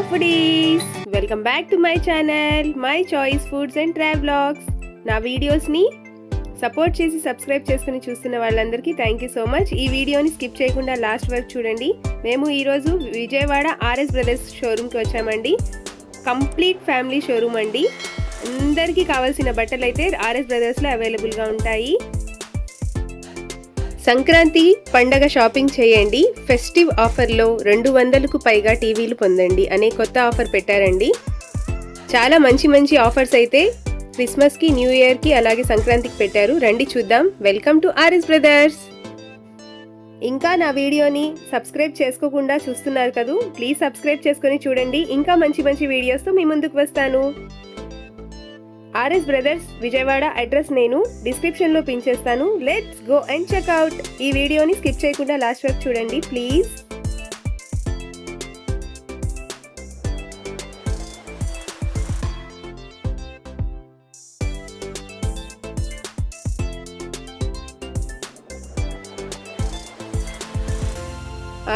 foodies, welcome back to my channel My Choice Foods and Travelogs. నా వీడియోస్ని support చేసి subscribe చేసుకుని చూస్తున్న వాళ్ళందరికీ థ్యాంక్ యూ సో మచ్. ఈ వీడియోని స్కిప్ చేయకుండా లాస్ట్ వరకు చూడండి. మేము ఈరోజు విజయవాడ ఆర్ఎస్ బ్రదర్స్ షోరూమ్కి వచ్చామండి. కంప్లీట్ ఫ్యామిలీ షోరూమ్ అండి. అందరికీ కావాల్సిన బట్టలు అయితే ఆర్ఎస్ బ్రదర్స్లో అవైలబుల్గా ఉంటాయి. సంక్రాంతి పండగ షాపింగ్ చేయండి, ఫెస్టివ్ ఆఫర్లో 200కు పైగా టీవీలు పొందండి అనే కొత్త ఆఫర్ పెట్టారండి. చాలా మంచి ఆఫర్స్ అయితే క్రిస్మస్కి, న్యూ ఇయర్కి అలాగే సంక్రాంతికి పెట్టారు. రండి చూద్దాం. Welcome to RS brothers. ఇంకా నా వీడియోని సబ్స్క్రైబ్ చేసుకోకుండా చూస్తున్నారు కదూ, ప్లీజ్ సబ్స్క్రైబ్ చేసుకొని చూడండి. ఇంకా మంచి వీడియోస్తో మీ ముందుకు వస్తాను. ఆర్ఎస్ బ్రదర్స్ విజయవాడ అడ్రస్ నేను డిస్క్రిప్షన్లో పిన్ చేస్తాను. Let's go and check out. ఈ వీడియోని స్కిప్ చేయకుండా లాస్ట్ వరకు చూడండి ప్లీజ్.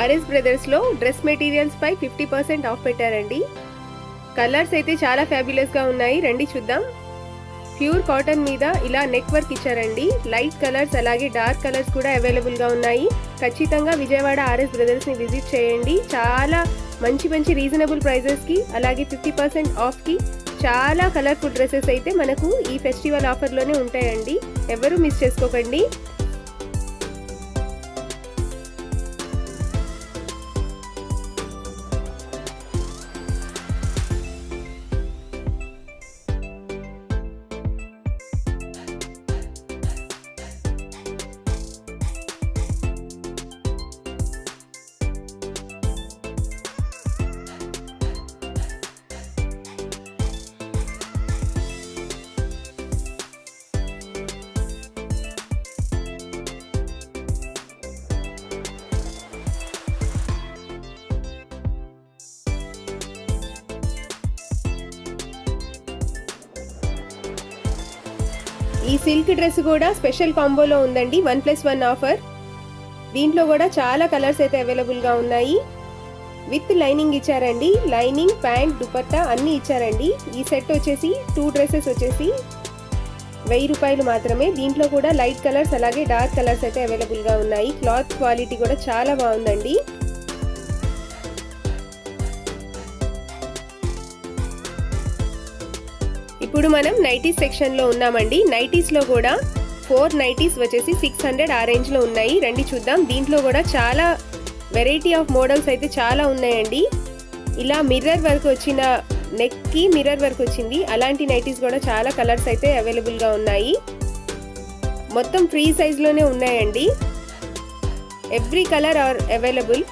ఆర్ఎస్ బ్రదర్స్లో డ్రెస్ మెటీరియల్స్ పై 50% ఆఫ్ పెట్టారండి. కలర్స్ అయితే చాలా ఫ్యాబ్యులస్గా ఉన్నాయి. రండి చూద్దాం. ప్యూర్ కాటన్ మీద ఇలా నెక్ వర్క్ ఇచ్చారండి. లైట్ కలర్స్ అలాగే డార్క్ కలర్స్ కూడా అవైలబుల్గా ఉన్నాయి. ఖచ్చితంగా విజయవాడ ఆర్ఎస్ బ్రదర్స్ని విజిట్ చేయండి. చాలా మంచి రీజనబుల్ ప్రైజెస్కి అలాగే 50% ఆఫ్కి చాలా కలర్ఫుల్ డ్రెస్సెస్ అయితే మనకు ఈ ఫెస్టివల్ ఆఫర్లోనే ఉంటాయండి. ఎవరు మిస్ చేసుకోకండి. ఈ సిల్క్ డ్రెస్ కూడా స్పెషల్ కాంబోలో ఉందండి. 1+1 ఆఫర్. దీంట్లో కూడా చాలా కలర్స్ అయితే అవైలబుల్గా ఉన్నాయి. విత్ లైనింగ్ ఇచ్చారండి. లైనింగ్, ప్యాంట్, దుపట్టా అన్నీ ఇచ్చారండి. ఈ సెట్ వచ్చేసి 2 డ్రెస్సెస్ వచ్చేసి 1000 రూపాయలు మాత్రమే. దీంట్లో కూడా లైట్ కలర్స్ అలాగే డార్క్ కలర్స్ అయితే అవైలబుల్గా ఉన్నాయి. క్లాత్ క్వాలిటీ కూడా చాలా బాగుందండి. ఇప్పుడు మనం నైటీస్ సెక్షన్లో ఉన్నామండి. నైటీస్లో కూడా 4 నైటీస్ వచ్చేసి 600 ఆ రేంజ్లో ఉన్నాయి. రండి చూద్దాం. దీంట్లో కూడా చాలా వెరైటీ ఆఫ్ మోడల్స్ అయితే చాలా ఉన్నాయండి. ఇలా మిర్రర్ వర్క్ వచ్చిన నెక్కి మిర్రర్ వర్క్ వచ్చింది. అలాంటి నైటీస్ కూడా చాలా కలర్స్ అయితే అవైలబుల్గా ఉన్నాయి. మొత్తం ఫ్రీ సైజ్లోనే ఉన్నాయండి. Every colour are available.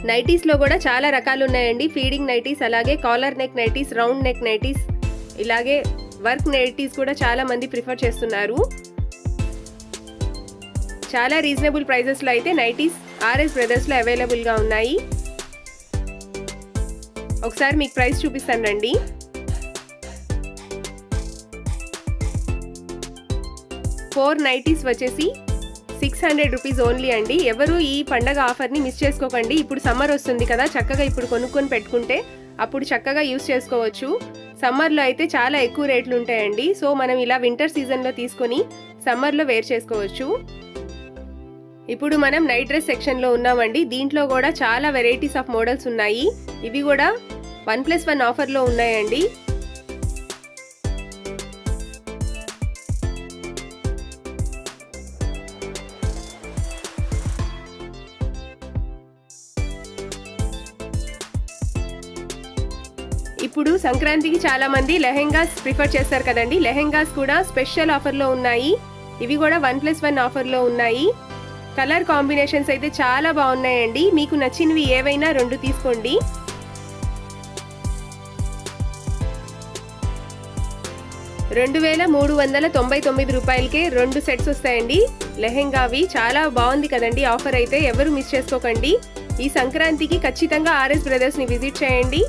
నైటీస్లో కూడా చాలా రకాలు ఉన్నాయండి. ఫీడింగ్ నైటీస్ అలాగే collar neck nighties, round neck nighties, ఇలాగే వర్క్ నైటీస్ కూడా చాలా మంది ప్రిఫర్ చేస్తున్నారు. చాలా రీజనబుల్ ప్రైజెస్లో అయితే నైటీస్ ఆర్ఎస్ బ్రదర్స్లో అవైలబుల్గా ఉన్నాయి. ఒకసారి మీకు ప్రైస్ చూపిస్తాను రండి. ఫోర్ నైటీస్ వచ్చేసి 600 రూపీస్ ఓన్లీ అండి. ఎవరు ఈ పండగ ఆఫర్ని మిస్ చేసుకోకండి. ఇప్పుడు సమ్మర్ వస్తుంది కదా, చక్కగా ఇప్పుడు కొనుక్కొని పెట్టుకుంటే అప్పుడు చక్కగా యూస్ చేసుకోవచ్చు. సమ్మర్లో అయితే చాలా ఎక్కువ రేట్లు ఉంటాయండి. సో మనం ఇలా వింటర్ సీజన్లో తీసుకొని సమ్మర్లో వేర్ చేసుకోవచ్చు. ఇప్పుడు మనం నైట్ డ్రెస్ సెక్షన్లో ఉన్నామండి. దీంట్లో కూడా చాలా వెరైటీస్ ఆఫ్ మోడల్స్ ఉన్నాయి. ఇవి కూడా 1+1 ఆఫర్లో ఉన్నాయండి. ఇప్పుడు సంక్రాంతికి చాలా మంది లెహెంగాస్ ప్రిఫర్ చేస్తారు కదండి. లెహెంగాస్ కూడా స్పెషల్ ఆఫర్లో ఉన్నాయి. ఇవి కూడా 1+1 ఆఫర్లో ఉన్నాయి. కలర్ కాంబినేషన్స్ అయితే చాలా బాగున్నాయండి. మీకు నచ్చినవి ఏవైనా 2 తీసుకోండి. ₹2399కే 2 సెట్స్ వస్తాయండి. లెహెంగావి చాలా బాగుంది కదండి. ఆఫర్ అయితే ఎవరు మిస్ చేసుకోకండి. ఈ సంక్రాంతికి ఖచ్చితంగా ఆర్ఎస్ బ్రదర్స్ని విజిట్ చేయండి.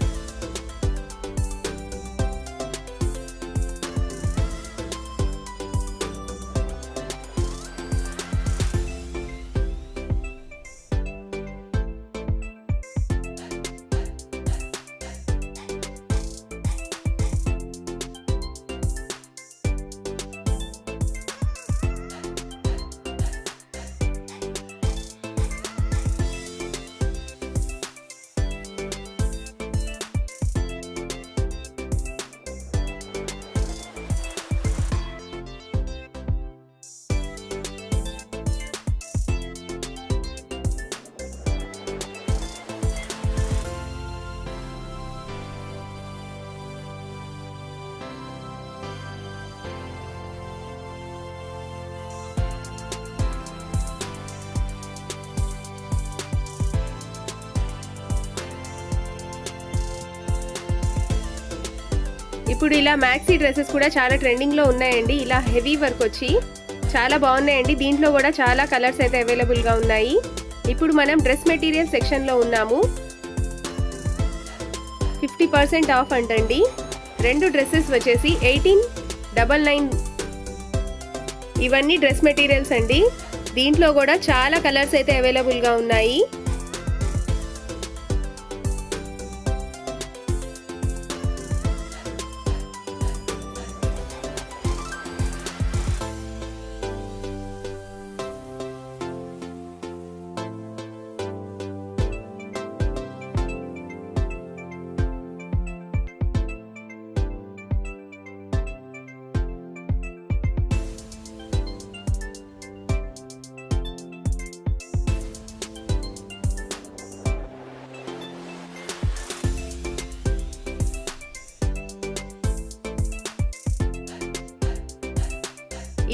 ఇప్పుడు ఇలా మ్యాక్సీ డ్రెస్సెస్ కూడా చాలా ట్రెండింగ్లో ఉన్నాయండి. ఇలా హెవీ వర్క్ వచ్చి చాలా బాగున్నాయండి. దీంట్లో కూడా చాలా కలర్స్ అయితే అవైలబుల్గా ఉన్నాయి. ఇప్పుడు మనం డ్రెస్ మెటీరియల్ సెక్షన్లో ఉన్నాము. 50% ఆఫ్ అంటండి. 2 డ్రెస్సెస్ వచ్చేసి 1899. ఇవన్నీ డ్రెస్ మెటీరియల్స్ అండి. దీంట్లో కూడా చాలా కలర్స్ అయితే అవైలబుల్గా ఉన్నాయి.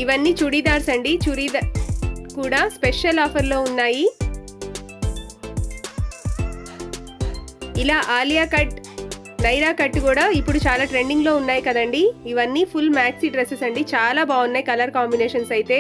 ఇవన్నీ చుడీదార్స్ అండి. చుడీదార్ కూడా స్పెషల్ ఆఫర్లో ఉన్నాయి. ఇలా ఆలియా కట్, నైరా కట్ కూడా ఇప్పుడు చాలా ట్రెండింగ్లో ఉన్నాయి కదండి. ఇవన్నీ ఫుల్ మ్యాక్సీ డ్రెస్సెస్ అండి. చాలా బాగున్నాయి కలర్ కాంబినేషన్స్ అయితే.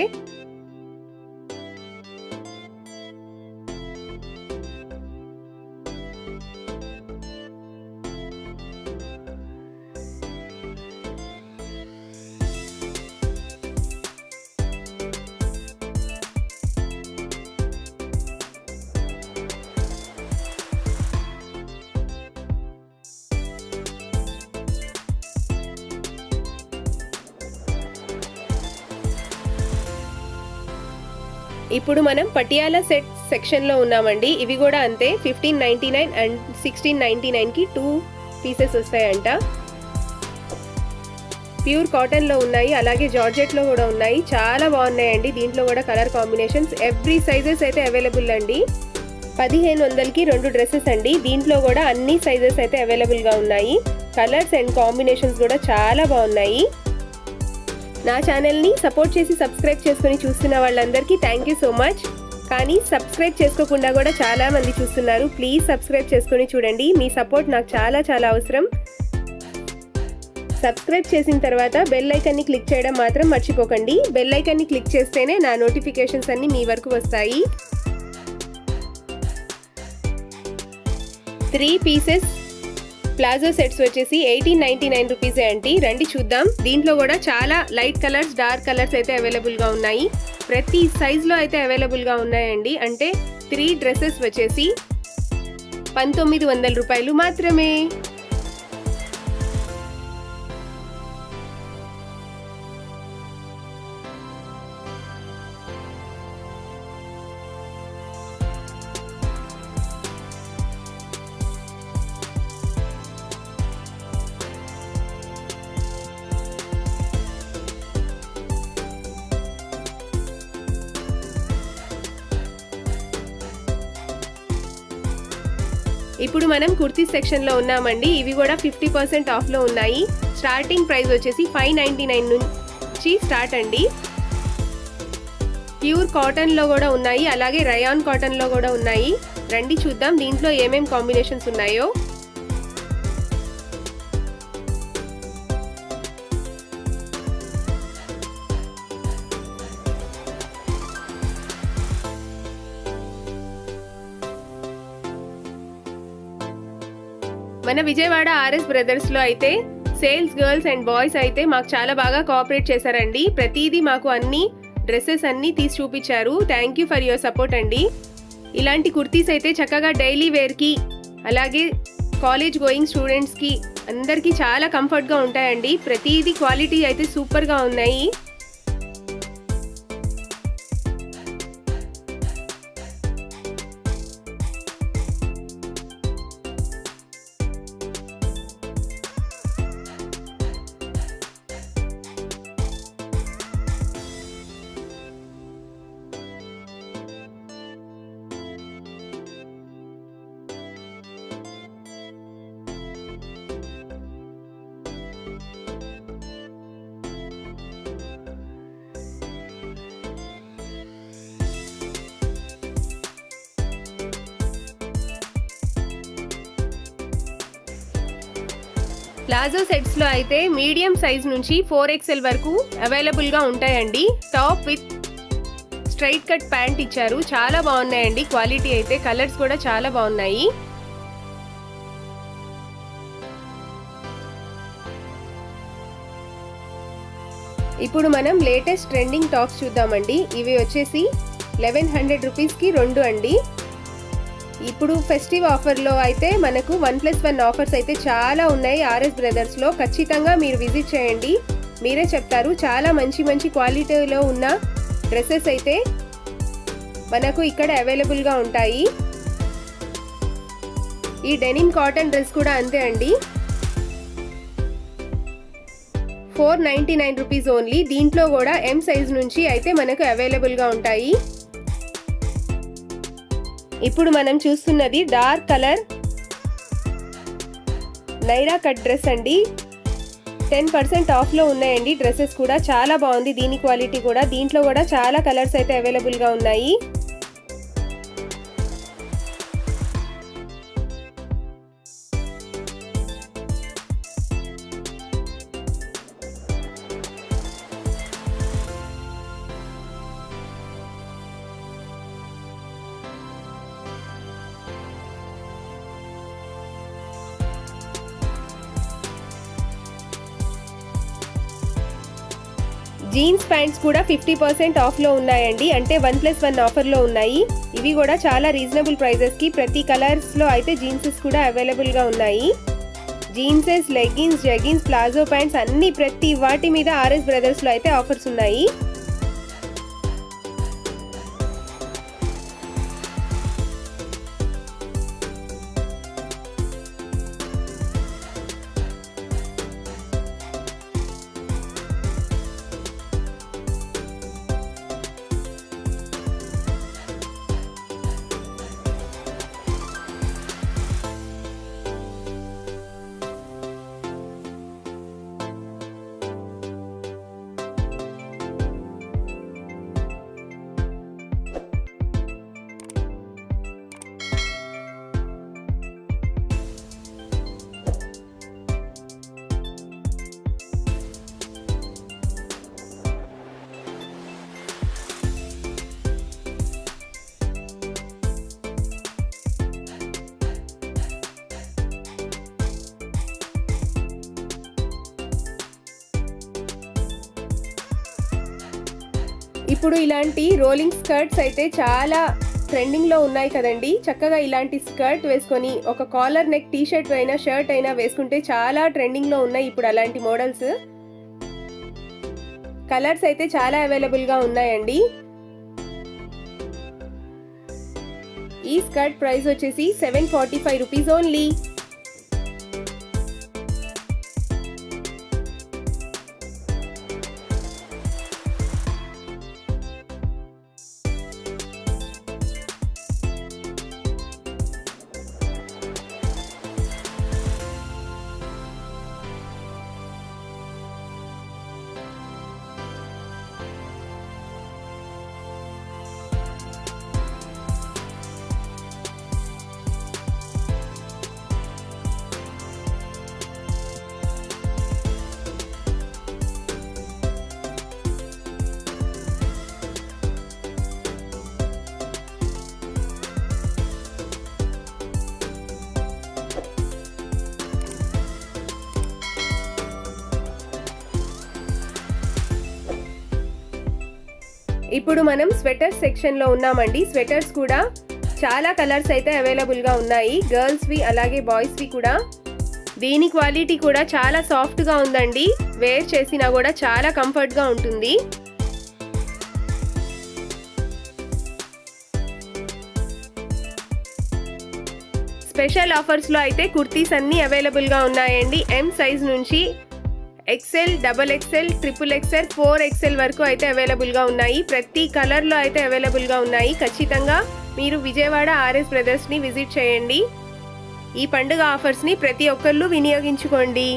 ఇప్పుడు మనం పటియాలా సెట్ సెక్షన్లో ఉన్నామండి. ఇవి కూడా అంతే. 1599 అండ్ 1699కి 2 పీసెస్ వస్తాయంట. ప్యూర్ కాటన్లో ఉన్నాయి, అలాగే జార్జెట్లో కూడా ఉన్నాయి. చాలా బాగున్నాయండి. దీంట్లో కూడా కలర్ కాంబినేషన్స్ ఎవ్రీ సైజెస్ అయితే అవైలబుల్ అండి. 1500కి 2 డ్రెస్సెస్ అండి. దీంట్లో కూడా అన్ని సైజెస్ అయితే అవైలబుల్గా ఉన్నాయి. కలర్స్ అండ్ కాంబినేషన్స్ కూడా చాలా బాగున్నాయి. నా ఛానల్ని సపోర్ట్ చేసి సబ్స్క్రైబ్ చేసుకొని చూస్తున్న వాళ్ళందరికీ థ్యాంక్ యూ సో మచ్. కానీ సబ్స్క్రైబ్ చేసుకోకుండా కూడా చాలా మంది చూస్తున్నారు. ప్లీజ్ సబ్స్క్రైబ్ చేసుకొని చూడండి. మీ సపోర్ట్ నాకు చాలా చాలా అవసరం. సబ్స్క్రైబ్ చేసిన తర్వాత బెల్ ఐకాన్ని క్లిక్ చేయడం మాత్రం మర్చిపోకండి. బెల్ ఐకాన్ని క్లిక్ చేస్తేనే నా నోటిఫికేషన్స్ అన్నీ మీ వరకు వస్తాయి. 3 పీసెస్ ప్లాజో సెట్స్ వచ్చేసి 1899 రూపీసే అండి. రండి చూద్దాం. దీంట్లో కూడా చాలా లైట్ కలర్స్, డార్క్ కలర్స్ అయితే అవైలబుల్గా ఉన్నాయి. ప్రతి సైజులో అయితే అవైలబుల్గా ఉన్నాయండి. అంటే 3 డ్రెస్సెస్ వచ్చేసి 1900 రూపాయలు మాత్రమే. ఇప్పుడు మనం కుర్తీ సెక్షన్లో ఉన్నామండి. ఇవి కూడా 50% ఆఫ్లో ఉన్నాయి. స్టార్టింగ్ ప్రైస్ వచ్చేసి 599 నుంచి స్టార్ట్ అండి. ప్యూర్ కాటన్లో కూడా ఉన్నాయి, అలాగే రయాన్ కాటన్లో కూడా ఉన్నాయి. రండి చూద్దాం దీంట్లో ఏమేం కాంబినేషన్స్ ఉన్నాయో. మన విజయవాడ ఆర్ఎస్ బ్రదర్స్లో అయితే సేల్స్ గర్ల్స్ అండ్ బాయ్స్ అయితే మాకు చాలా బాగా కోఆపరేట్ చేశారండి. ప్రతిదీ మాకు అన్ని డ్రెస్సెస్ అన్నీ తీసి చూపించారు. Thank you for your support అండి. ఇలాంటి కుర్తీస్ అయితే చక్కగా డైలీ వేర్కి, అలాగే కాలేజ్ గోయింగ్ స్టూడెంట్స్కి అందరికీ చాలా కంఫర్ట్గా ఉంటాయండి. ప్రతిదీ క్వాలిటీ అయితే సూపర్గా ఉన్నాయి. ప్లాజో సెట్స్లో అయితే మీడియం సైజ్ నుంచి 4XL వరకు అవైలబుల్గా ఉంటాయండి. Top with straight cut pant ఇచ్చారు. చాలా బాగున్నాయండి క్వాలిటీ అయితే. కలర్స్ కూడా చాలా బాగున్నాయి. ఇప్పుడు మనం లేటెస్ట్ ట్రెండింగ్ టాప్స్ చూద్దామండి. ఇవి వచ్చేసి 1100 రూపీస్కి 2 అండి. ఇప్పుడు ఫెస్టివ్ ఆఫర్లో అయితే మనకు 1+1 ఆఫర్స్ అయితే చాలా ఉన్నాయి ఆర్ఎస్ బ్రదర్స్లో. ఖచ్చితంగా మీరు విజిట్ చేయండి, మీరే చెప్తారు. చాలా మంచి మంచి క్వాలిటీలో ఉన్న డ్రెస్సెస్ అయితే మనకు ఇక్కడ అవైలబుల్గా ఉంటాయి. ఈ డెనిమ్ కాటన్ డ్రెస్ కూడా అంతే అండి. 499 రూపీస్ ఓన్లీ. దీంట్లో కూడా M సైజ్ నుంచి అయితే మనకు అవైలబుల్గా ఉంటాయి. ఇప్పుడు మనం చూస్తున్నది dark colour Naira cut dress అండి. 10% ఆఫ్లో ఉన్నాయండి డ్రెస్సెస్ కూడా. చాలా బాగుంది దీని క్వాలిటీ కూడా. దీంట్లో కూడా చాలా కలర్స్ అయితే అవైలబుల్గా ఉన్నాయి. జీన్స్ ప్యాంట్స్ కూడా 50% ఆఫ్లో ఉన్నాయండి. అంటే 1+1 ఆఫర్లో ఉన్నాయి. ఇవి కూడా చాలా రీజనబుల్ ప్రైజెస్కి ప్రతి కలర్స్లో అయితే జీన్సెస్ కూడా అవైలబుల్గా ఉన్నాయి. జీన్సెస్, లెగ్గిన్స్, జెగిన్స్, ప్లాజో ప్యాంట్స్ అన్ని ప్రతి వాటి మీద ఆర్ఎస్ బ్రదర్స్లో అయితే ఆఫర్స్ ఉన్నాయి. ఇప్పుడు ఇలాంటి రోలింగ్ స్కర్ట్స్ అయితే చాలా ట్రెండింగ్లో ఉన్నాయి కదండి. చక్కగా ఇలాంటి స్కర్ట్ వేసుకొని ఒక కాలర్ నెక్ టీ షర్ట్ అయినా షర్ట్ అయినా వేసుకుంటే చాలా ట్రెండింగ్లో ఉన్నాయి ఇప్పుడు అలాంటి మోడల్స్. కలర్స్ అయితే చాలా అవైలబుల్గా ఉన్నాయండి. ఈ స్కర్ట్ ప్రైస్ వచ్చేసి 745 రూపీస్ ఓన్లీ. ఇప్పుడు మనం స్వెటర్స్ సెక్షన్లో ఉన్నామండి. స్వెటర్స్ కూడా చాలా కలర్స్ అయితే అవైలబుల్గా ఉన్నాయి. గర్ల్స్వి అలాగే బాయ్స్వి కూడా. దీని క్వాలిటీ కూడా చాలా సాఫ్ట్గా ఉందండి. వేర్ చేసినా కూడా చాలా కంఫర్ట్గా ఉంటుంది. స్పెషల్ ఆఫర్స్లో అయితే కుర్తీస్ అన్నీ అవైలబుల్గా ఉన్నాయండి. M సైజ్ నుంచి XL, XXL, XXXL, 4XL వరకు అయితే అవైలబుల్గా ఉన్నాయి. ప్రతి కలర్లో అయితే అవైలబుల్గా ఉన్నాయి. ఖచ్చితంగా మీరు విజయవాడ ఆర్ఎస్ బ్రదర్స్ని విజిట్ చేయండి. ఈ పండుగ ఆఫర్స్ని ప్రతి ఒక్కళ్ళు వినియోగించుకోండి.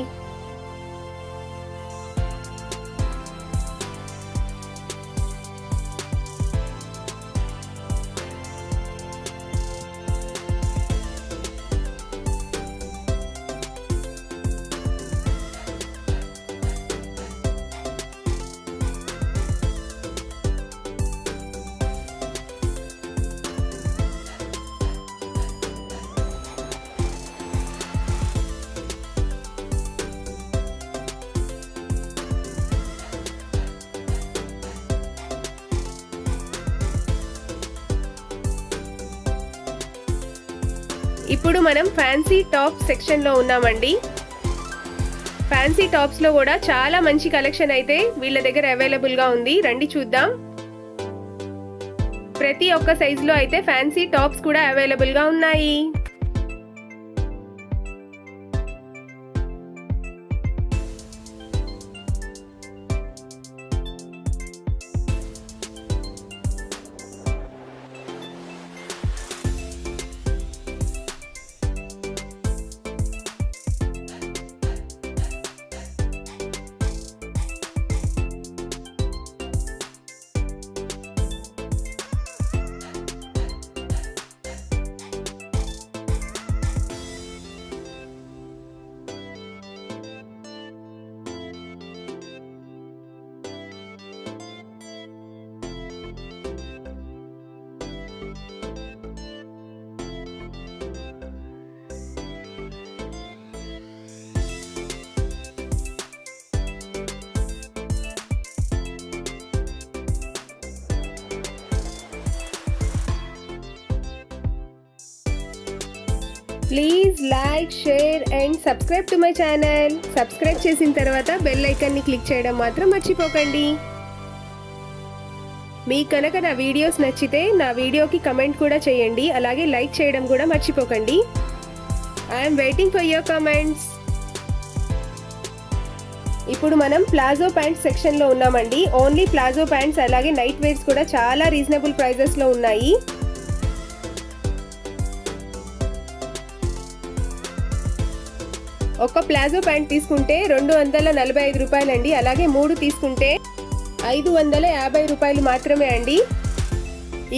ఇప్పుడు మనం ఫ్యాన్సీ టాప్ సెక్షన్ లో ఉన్నామండి. ఫ్యాన్సీ టాప్స్ లో కూడా చాలా మంచి కలెక్షన్ అయితే వీళ్ళ దగ్గర అవైలబుల్ గా ఉంది. రండి చూద్దాం. ప్రతి ఒక్క సైజ్ లో అయితే ఫ్యాన్సీ టాప్స్ కూడా అవైలబుల్ గా ఉన్నాయి. Please like, share and subscribe to my channel. Subscribe చేసిన తర్వాత బెల్ ఐకాన్ని క్లిక్ చేయడం మాత్రం మర్చిపోకండి. మీకు కనుక నా వీడియోస్ నచ్చితే నా వీడియోకి కమెంట్ కూడా చేయండి. అలాగే లైక్ చేయడం కూడా మర్చిపోకండి. I'm waiting for your comments. ఇప్పుడు మనం ప్లాజో ప్యాంట్స్ సెక్షన్ లో ఉన్నామండి. ఓన్లీ ప్లాజో ప్యాంట్స్ అలాగే నైట్ వేర్స్ కూడా చాలా రీజనబుల్ ప్రైజెస్ లో ఉన్నాయి. ఒక ప్లాజో ప్యాంట్ తీసుకుంటే 245 రూపాయలండి. అలాగే 3 తీసుకుంటే 550 రూపాయలు మాత్రమే అండి.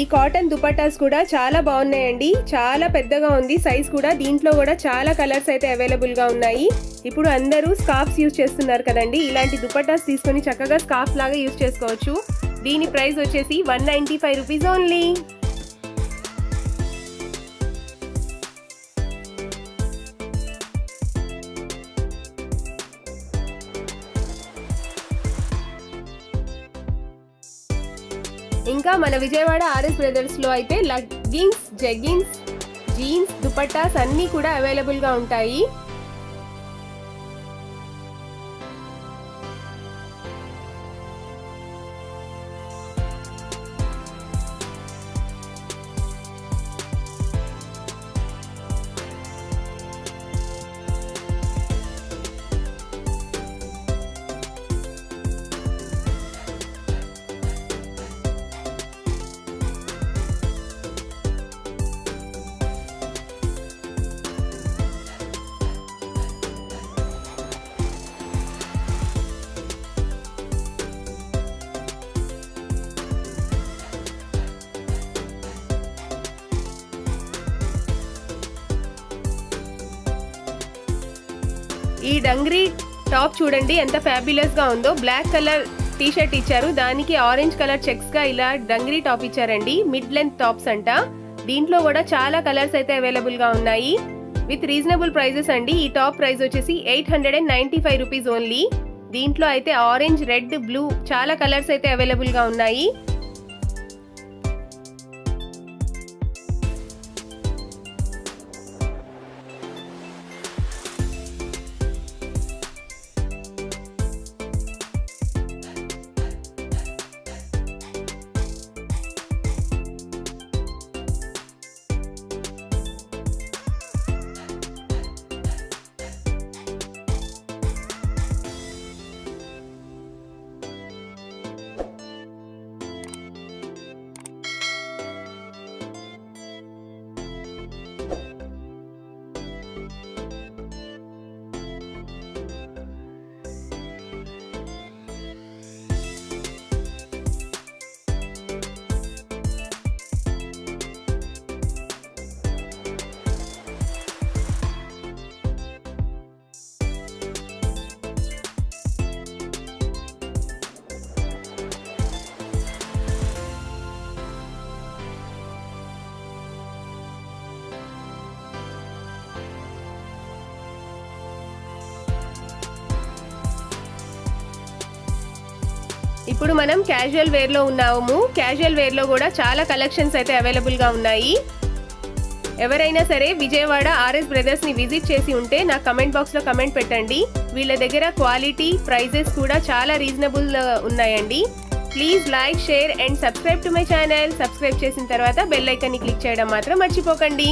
ఈ కాటన్ దుపట్టాస్ కూడా చాలా బాగున్నాయండి. చాలా పెద్దగా ఉంది సైజ్ కూడా. దీంట్లో కూడా చాలా కలర్స్ అయితే అవైలబుల్ గా ఉన్నాయి. ఇప్పుడు అందరూ స్కార్ఫ్స్ యూజ్ చేస్తున్నారు కదండి. ఇలాంటి దుపట్టాస్ తీసుకొని చక్కగా స్కార్ఫ్ లాగా యూజ్ చేసుకోవచ్చు. దీని ప్రైస్ వచ్చేసి 195 రూపీస్ ఓన్లీ. ఇంకా మన విజయవాడ ఆర్ఎస్ బ్రదర్స్ లో అయితే లెగ్గిన్స్, జెగ్గిన్స్, జీన్స్, దుపట్టాస్ అన్నీ కూడా అవైలబుల్ గా ఉంటాయి. ఈ డంగ్రీ టాప్ చూడండి ఎంత ఫ్యాబ్యులస్ గా ఉందో. బ్లాక్ కలర్ టీ షర్ట్ ఇచ్చారు, దానికి ఆరెంజ్ కలర్ చెక్స్ గా ఇలా డంగ్రీ టాప్ ఇచ్చారండి. మిడ్ లెంత్ టాప్స్ అంట. దీంట్లో కూడా చాలా కలర్స్ అయితే అవైలబుల్ గా ఉన్నాయి విత్ రీజనబుల్ ప్రైజెస్ అండి. ఈ టాప్ ప్రైస్ వచ్చేసి 895 రూపీస్ ఓన్లీ. దీంట్లో అయితే ఆరెంజ్, రెడ్, బ్లూ చాలా కలర్స్ అయితే అవైలబుల్ గా ఉన్నాయి. ఇప్పుడు మనం క్యాజువల్ వేర్ లో ఉన్నాము. క్యాజువల్ వేర్ లో కూడా చాలా కలెక్షన్స్ అయితే అవైలబుల్ గా ఉన్నాయి. ఎవరైనా సరే విజయవాడ ఆర్ఎస్ బ్రదర్స్ ని విజిట్ చేసి ఉంటే నా కమెంట్ బాక్స్ లో కమెంట్ పెట్టండి. వీళ్ళ దగ్గర క్వాలిటీ, ప్రైజెస్ కూడా చాలా రీజనబుల్ ఉన్నాయండి. Please like, share and subscribe to my channel. Subscribe చేసిన తర్వాత బెల్ ఐకాన్ ని క్లిక్ చేయడం మాత్రం మర్చిపోకండి.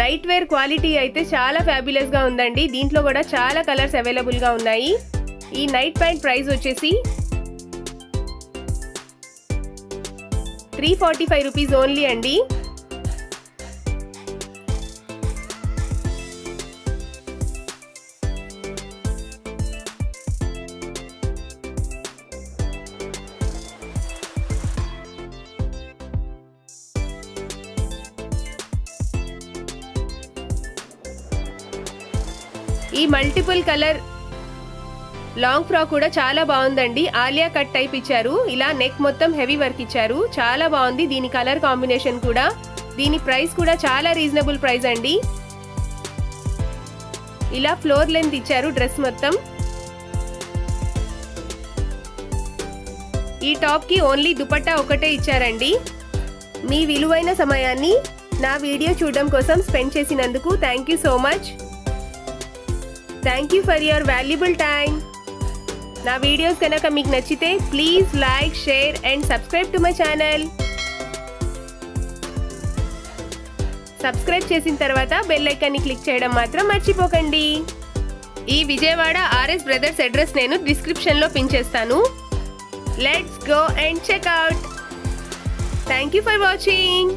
నైట్ వేర్ క్వాలిటీ అయితే చాలా ఫ్యాబులస్ గా ఉందండి. దీంట్లో కూడా చాలా కలర్స్ అవైలబుల్ గా ఉన్నాయి. ఈ నైట్ ప్యాంట్ ప్రైస్ వచ్చేసి 345 రూపీస్ ఓన్లీ అండి. ఈ మల్టిపుల్ కలర్ లాంగ్ ఫ్రాక్ కూడా చాలా బాగుందండి. ఆలియా కట్ టైప్ ఇచ్చారు. ఇలా నెక్ మొత్తం హెవీ వర్క్ ఇచ్చారు. చాలా బాగుంది దీని కలర్ కాంబినేషన్ కూడా. దీని ప్రైస్ కూడా చాలా రీజనబుల్ ప్రైస్ అండి. ఇలా ఫ్లోర్ లెంత్ ఇచ్చారు డ్రెస్ మొత్తం. ఈ టాప్ కి ఓన్లీ దుపట్టా ఒకటే ఇచ్చారండి. మీ విలువైన సమయాన్ని నా వీడియో చూడడం కోసం స్పెండ్ చేసినందుకు thank you so much. Thank you for your valuable time. నా వీడియోస్ కనుక మీకు నచ్చితే please like, share and subscribe to my channel. Subscribe చేసిన తర్వాత బెల్ ఐకాన్ ని క్లిక్ చేయడం మాత్రం మర్చిపోకండి. ఈ విజయవాడ ఆర్ఎస్ బ్రదర్స్ అడ్రస్ నేను డిస్క్రిప్షన్ లో పిన్ చేస్తాను. Let's go and check out. Thank you for watching.